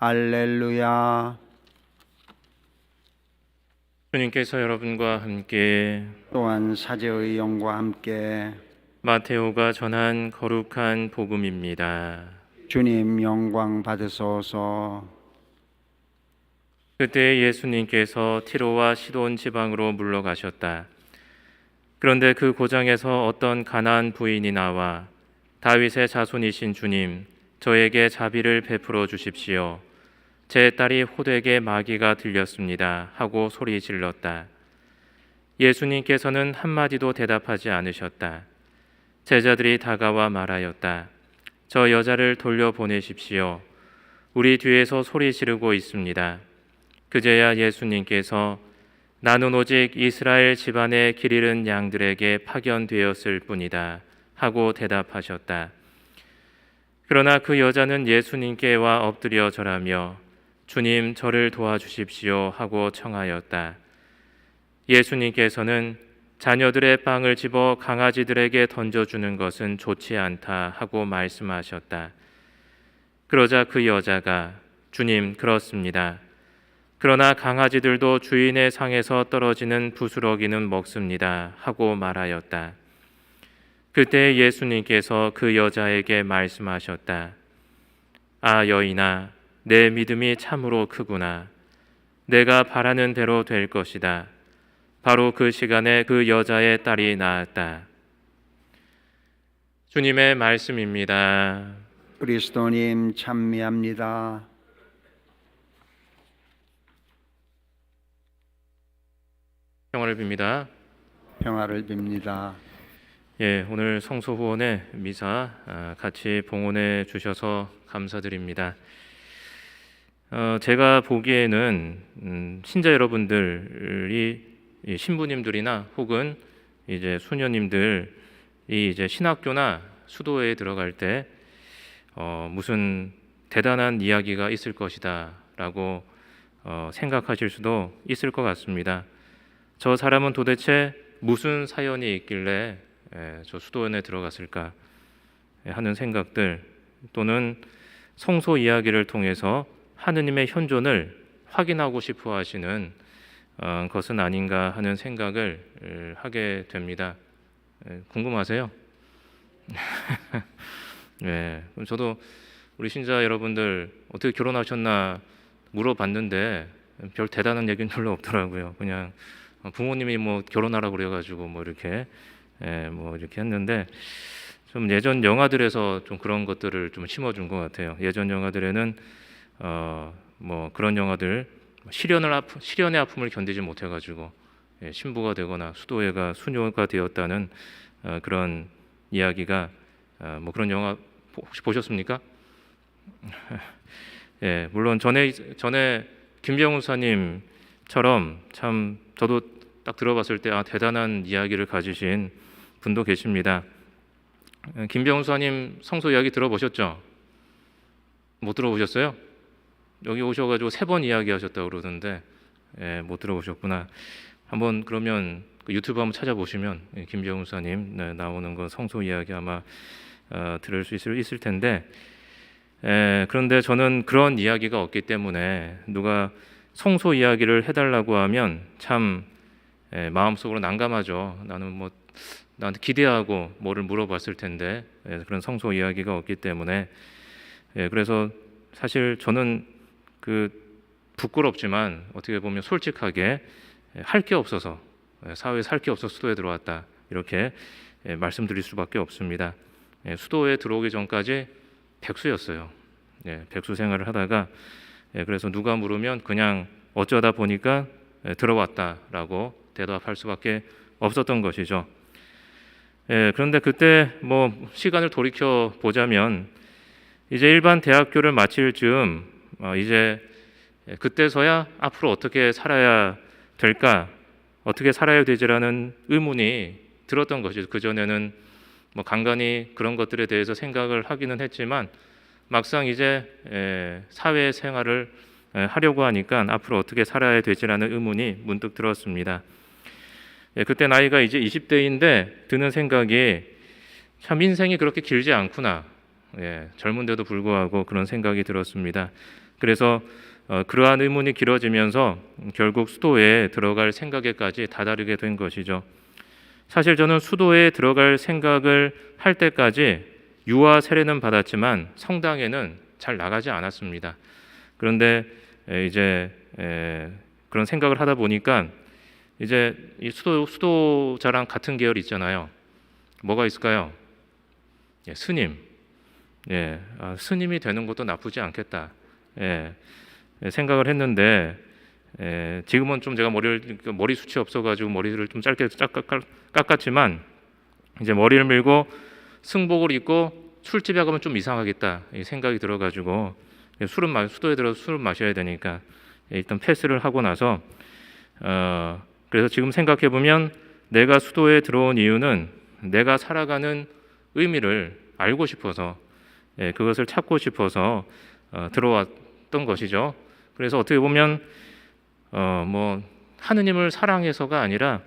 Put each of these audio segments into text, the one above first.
할렐루야. 주님께서 여러분과 함께 또한 사제의 영과 함께 마테오가 전한 거룩한 복음입니다. 주님 영광 받으소서. 그때 예수님께서 티로와 시돈 지방으로 물러가셨다. 그런데 그 고장에서 어떤 가나안 부인이 나와 다윗의 자손이신 주님, 저에게 자비를 베풀어 주십시오. 제 딸이 호되게 마귀가 들렸습니다 하고 소리 질렀다. 예수님께서는 한마디도 대답하지 않으셨다. 제자들이 다가와 말하였다. 저 여자를 돌려보내십시오. 우리 뒤에서 소리 지르고 있습니다. 그제야 예수님께서 나는 오직 이스라엘 집안의 길 잃은 양들에게 파견되었을 뿐이다 하고 대답하셨다. 그러나 그 여자는 예수님께 와 엎드려 절하며 주님 저를 도와주십시오 하고 청하였다. 예수님께서는 자녀들의 빵을 집어 강아지들에게 던져주는 것은 좋지 않다 하고 말씀하셨다. 그러자 그 여자가 주님 그렇습니다. 그러나 강아지들도 주인의 상에서 떨어지는 부스러기는 먹습니다 하고 말하였다. 그때 예수님께서 그 여자에게 말씀하셨다. 아 여인아, 내 믿음이 참으로 크구나. 내가 바라는 대로 될 것이다. 바로 그 시간에 그 여자의 딸이 나았다. 주님의 말씀입니다. 그리스도님 찬미합니다. 평화를 빕니다. 평화를 빕니다. 예, 오늘 성소 후원의 미사 같이 봉헌해 주셔서 감사드립니다. 제가 보기에는 신자 여러분들이 신부님들이나 혹은 이제 수녀님들이 이제 신학교나 수도회에 들어갈 때 무슨 대단한 이야기가 있을 것이다라고 생각하실 수도 있을 것 같습니다. 저 사람은 도대체 무슨 사연이 있길래 저 수도원에 들어갔을까 하는 생각들, 또는 성소 이야기를 통해서 하느님의 현존을 확인하고 싶어 하시는 것은 아닌가 하는 생각을 하게 됩니다. 궁금하세요? 네, 저도 우리 신자 여러분들 어떻게 결혼하셨나 물어봤는데 별 대단한 얘기는 별로 없더라고요. 그냥 부모님이 뭐 결혼하라고 그래가지고 뭐 이렇게 했는데, 좀 예전 영화들에서 좀 그런 것들을 좀 심어준 것 같아요. 예전 영화들에는 뭐 그런 영화들, 시련의 아픔을 견디지 못해가지고 신부가 되거나 수도회가 수녀가 되었다는 그런 이야기가 뭐 그런 영화 혹시 보셨습니까? 예, 물론 전에 김병훈 사님처럼 참 저도 딱 들어봤을 때 대단한 이야기를 가지신 분도 계십니다. 김병훈 사님 성소 이야기 들어보셨죠? 못 들어보셨어요? 여기 오셔가지고 3번 이야기하셨다고 그러던데 못 들어보셨구나. 한번 그러면 그 유튜브 한번 찾아보시면 김병훈 사님 나오는 거 성소 이야기 아마 들을 수 있을 텐데, 그런데 저는 그런 이야기가 없기 때문에 누가 성소 이야기를 해달라고 하면 참 마음속으로 난감하죠. 나는 뭐 나한테 기대하고 뭐를 물어봤을 텐데 그런 성소 이야기가 없기 때문에 그래서 사실 저는 그 부끄럽지만 어떻게 보면 솔직하게 할 게 없어서 사회에서 할 게 없어서 수도에 들어왔다 이렇게 말씀드릴 수밖에 없습니다. 수도에 들어오기 전까지 백수였어요. 백수 생활을 하다가 그래서 누가 물으면 그냥 어쩌다 보니까 들어왔다라고 대답할 수밖에 없었던 것이죠. 그런데 그때 뭐 시간을 돌이켜 보자면 이제 일반 대학교를 마칠 즈음 이제 그때서야 앞으로 어떻게 살아야 될까, 어떻게 살아야 되지라는 의문이 들었던 것이죠. 그전에는 뭐 간간히 그런 것들에 대해서 생각을 하기는 했지만 막상 이제 사회 생활을 하려고 하니까 앞으로 어떻게 살아야 되지라는 의문이 문득 들었습니다. 그때 나이가 이제 20대인데 드는 생각이 참 인생이 그렇게 길지 않구나. 젊은데도 불구하고 그런 생각이 들었습니다. 그래서 그러한 의문이 길어지면서 결국 수도에 들어갈 생각에까지 다다르게 된 것이죠. 사실 저는 수도에 들어갈 생각을 할 때까지 유아 세례는 받았지만 성당에는 잘 나가지 않았습니다. 그런데 이제 그런 생각을 하다 보니까 이제 이 수도자랑 같은 계열 있잖아요. 뭐가 있을까요? 스님. 스님이 되는 것도 나쁘지 않겠다. 생각을 했는데 지금은 좀 제가 머리 숱이 없어가지고 머리를 좀 짧게 깎았지만 이제 머리를 밀고 승복을 입고 술집에 가면 좀 이상하겠다 이 생각이 들어가지고 수도에 들어서 술을 마셔야 되니까 일단 패스를 하고 나서 그래서 지금 생각해 보면 내가 수도에 들어온 이유는 내가 살아가는 의미를 알고 싶어서 그것을 찾고 싶어서 들어왔던 것이죠. 그래서 어떻게 보면 뭐 하느님을 사랑해서가 아니라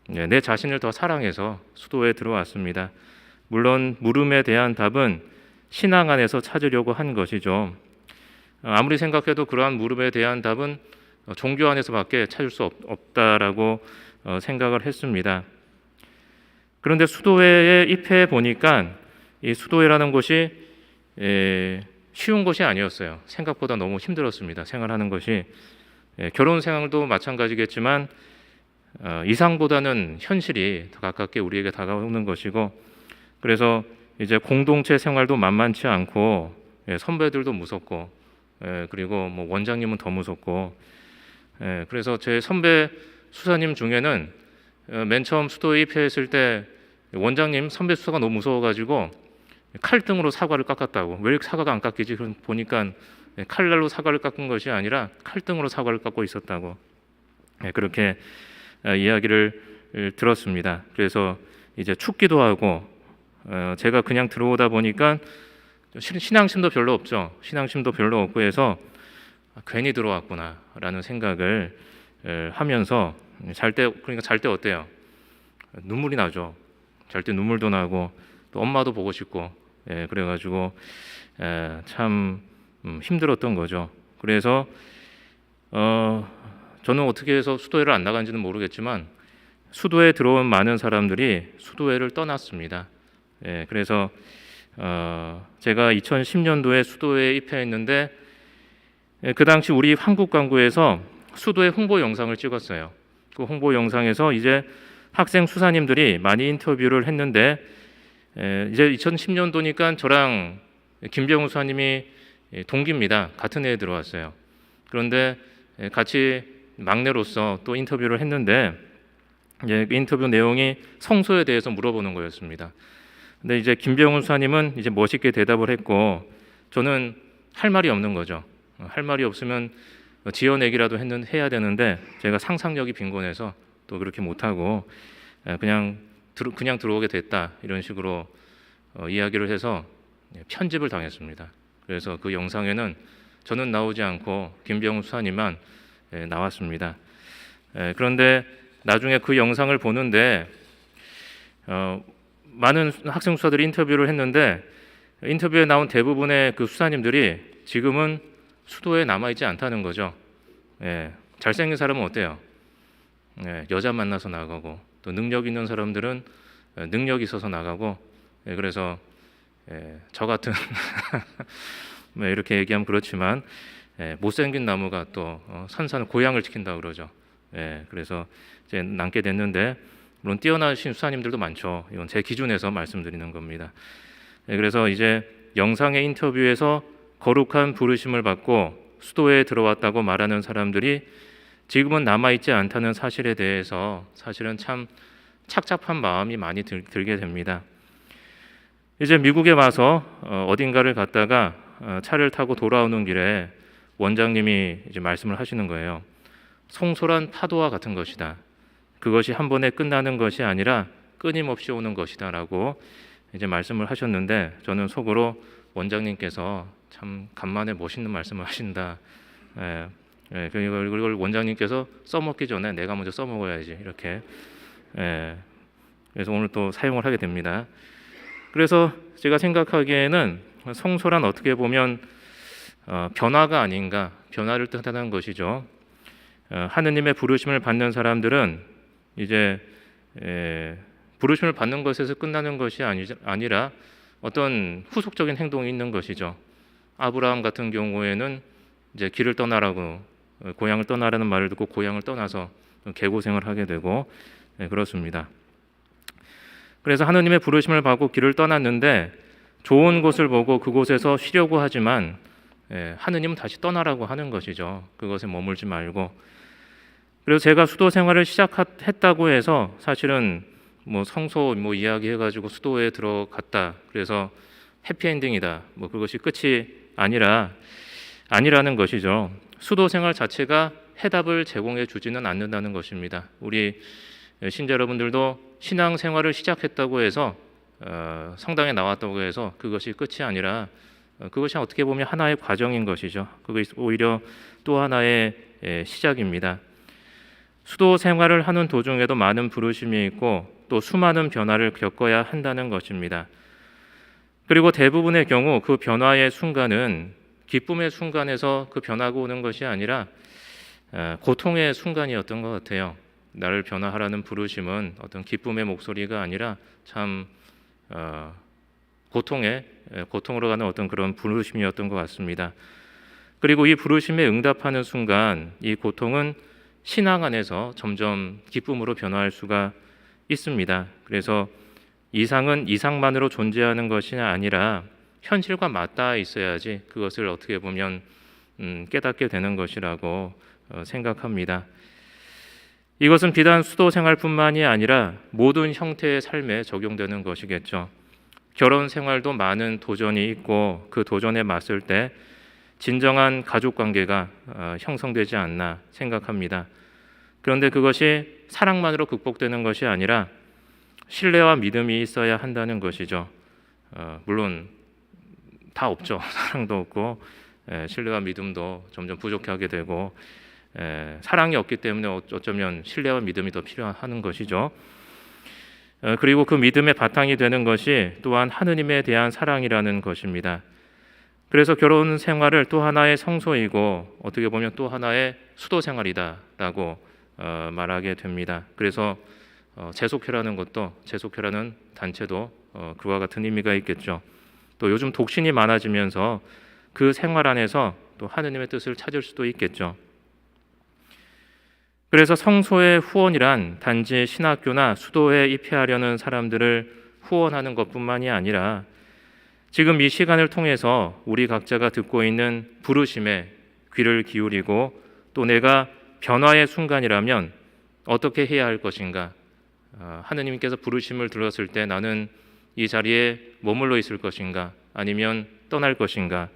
내 자신을 더 사랑해서 수도에 들어왔습니다. 물론 물음에 대한 답은 신앙 안에서 찾으려고 한 것이죠. 아무리 생각해도 그러한 물음에 대한 답은 종교 안에서밖에 찾을 수 없다라고 생각을 했습니다. 그런데 수도회에 입회해 보니까 이 수도회라는 곳이 쉬운 것이 아니었어요. 생각보다 너무 힘들었습니다. 생활하는 것이 결혼 생활도 마찬가지겠지만 이상보다는 현실이 더 가깝게 우리에게 다가오는 것이고 그래서 이제 공동체 생활도 만만치 않고 선배들도 무섭고 그리고 뭐 원장님은 더 무섭고 그래서 제 선배 수사님 중에는 맨 처음 수도에 입회했을 때 원장님 선배 수사가 너무 무서워가지고 칼등으로 사과를 깎았다고. 왜 사과가 안 깎이지? 보니까 칼날로 사과를 깎은 것이 아니라 칼등으로 사과를 깎고 있었다고. 그렇게 이야기를 들었습니다. 그래서 이제 춥기도 하고 제가 그냥 들어오다 보니까 신앙심도 별로 없죠. 신앙심도 별로 없고 해서 괜히 들어왔구나라는 생각을 하면서 잘 때 어때요? 눈물이 나죠. 잘 때 눈물도 나고 또 엄마도 보고 싶고 그래가지고 참 힘들었던 거죠. 그래서 저는 어떻게 해서 수도회를 안 나간지는 모르겠지만 수도에 들어온 많은 사람들이 수도회를 떠났습니다. 그래서 제가 2010년도에 수도회에 입회했는데 그 당시 우리 한국광구에서 수도회 홍보 영상을 찍었어요. 그 홍보 영상에서 이제 학생 수사님들이 많이 인터뷰를 했는데 이제 2010년도니까 저랑 김병우 수사님이 동기입니다. 같은 해에 들어왔어요. 그런데 같이 막내로서 또 인터뷰를 했는데 이제 인터뷰 내용이 성소에 대해서 물어보는 거였습니다. 근데 이제 김병우 수사님은 이제 멋있게 대답을 했고 저는 할 말이 없는 거죠. 할 말이 없으면 지어내기라도 해야 되는데 제가 상상력이 빈곤해서 또 그렇게 못하고 그냥 들어오게 됐다 이런 식으로 이야기를 해서 편집을 당했습니다. 그래서 그 영상에는 저는 나오지 않고 김병우 수사님만 나왔습니다. 그런데 나중에 그 영상을 보는데 많은 학생 수사들이 인터뷰를 했는데 인터뷰에 나온 대부분의 그 수사님들이 지금은 수도에 남아있지 않다는 거죠. 잘생긴 사람은 어때요? 여자 만나서 나가고 또 능력 있는 사람들은 능력 있어서 나가고 그래서 저 같은 이렇게 얘기하면 그렇지만 못생긴 나무가 또 산산을 고향을 지킨다 그러죠. 그래서 이제 남게 됐는데 물론 뛰어나신 수사님들도 많죠. 이건 제 기준에서 말씀드리는 겁니다. 그래서 이제 영상의 인터뷰에서 거룩한 부르심을 받고 수도에 들어왔다고 말하는 사람들이 지금은 남아있지 않다는 사실에 대해서 사실은 참 착잡한 마음이 많이 들게 됩니다. 이제 미국에 와서 어딘가를 갔다가 차를 타고 돌아오는 길에 원장님이 이제 말씀을 하시는 거예요. 송소란 파도와 같은 것이다. 그것이 한 번에 끝나는 것이 아니라 끊임없이 오는 것이다라고 이제 말씀을 하셨는데 저는 속으로 원장님께서 참 간만에 멋있는 말씀을 하신다. 이걸 원장님께서 써먹기 전에 내가 먼저 써먹어야지 이렇게. 그래서 오늘 또 사용을 하게 됩니다. 그래서 제가 생각하기에는 성소란 어떻게 보면 변화가 아닌가, 변화를 뜻하는 것이죠. 하느님의 부르심을 받는 사람들은 이제 부르심을 받는 것에서 끝나는 것이 아니라 어떤 후속적인 행동이 있는 것이죠. 아브라함 같은 경우에는 이제 길을 떠나라고, 고향을 떠나라는 말을 듣고 고향을 떠나서 개고생을 하게 되고, 그렇습니다. 그래서 하느님의 부르심을 받고 길을 떠났는데 좋은 곳을 보고 그곳에서 쉬려고 하지만 하느님은 다시 떠나라고 하는 것이죠. 그것에 머물지 말고. 그래서 제가 수도 생활을 시작했다고 해서 사실은 뭐 성소 뭐 이야기해가지고 수도에 들어갔다, 그래서 해피엔딩이다, 뭐 그것이 끝이 아니라는 것이죠. 수도 생활 자체가 해답을 제공해 주지는 않는다는 것입니다. 우리 신자 여러분들도 신앙 생활을 시작했다고 해서 성당에 나왔다고 해서 그것이 끝이 아니라 그것이 어떻게 보면 하나의 과정인 것이죠. 그것이 오히려 또 하나의 시작입니다. 수도 생활을 하는 도중에도 많은 부르심이 있고 또 수많은 변화를 겪어야 한다는 것입니다. 그리고 대부분의 경우 그 변화의 순간은 기쁨의 순간에서 그 변화가 오는 것이 아니라 고통의 순간이었던 것 같아요. 나를 변화하라는 부르심은 어떤 기쁨의 목소리가 아니라 참 고통으로 가는 어떤 그런 부르심이었던 것 같습니다. 그리고 이 부르심에 응답하는 순간 이 고통은 신앙 안에서 점점 기쁨으로 변화할 수가 있습니다. 그래서 이상은 이상만으로 존재하는 것이 아니라 현실과 맞닿아 있어야지 그것을 어떻게 보면 깨닫게 되는 것이라고 생각합니다. 이것은 비단 수도 생활뿐만이 아니라 모든 형태의 삶에 적용되는 것이겠죠. 결혼 생활도 많은 도전이 있고 그 도전에 맞설 때 진정한 가족 관계가 형성되지 않나 생각합니다. 그런데 그것이 사랑만으로 극복되는 것이 아니라 신뢰와 믿음이 있어야 한다는 것이죠. 물론 다 없죠. 사랑도 없고 신뢰와 믿음도 점점 부족하게 되고 사랑이 없기 때문에 어쩌면 신뢰와 믿음이 더 필요한 것이죠. 그리고 그 믿음의 바탕이 되는 것이 또한 하느님에 대한 사랑이라는 것입니다. 그래서 결혼 생활을 또 하나의 성소이고 어떻게 보면 또 하나의 수도 생활이다라고 말하게 됩니다. 그래서 재속회라는 단체도 그와 같은 의미가 있겠죠. 또 요즘 독신이 많아지면서 그 생활 안에서 또 하느님의 뜻을 찾을 수도 있겠죠. 그래서 성소의 후원이란 단지 신학교나 수도에 입회하려는 사람들을 후원하는 것뿐만이 아니라 지금 이 시간을 통해서 우리 각자가 듣고 있는 부르심에 귀를 기울이고 또 내가 변화의 순간이라면 어떻게 해야 할 것인가, 하느님께서 부르심을 들었을 때 나는 이 자리에 머물러 있을 것인가 아니면 떠날 것인가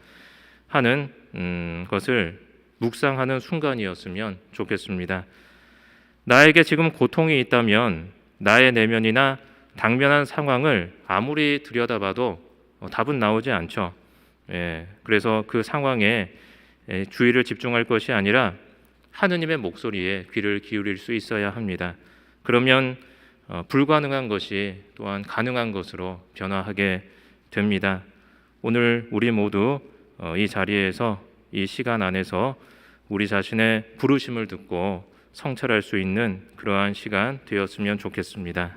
하는 것을 묵상하는 순간이었으면 좋겠습니다. 나에게 지금 고통이 있다면 나의 내면이나 당면한 상황을 아무리 들여다봐도 답은 나오지 않죠. 그래서 그 상황에 주의를 집중할 것이 아니라 하느님의 목소리에 귀를 기울일 수 있어야 합니다. 그러면 불가능한 것이 또한 가능한 것으로 변화하게 됩니다. 오늘 우리 모두 이 자리에서 이 시간 안에서 우리 자신의 부르심을 듣고 성찰할 수 있는 그러한 시간 되었으면 좋겠습니다.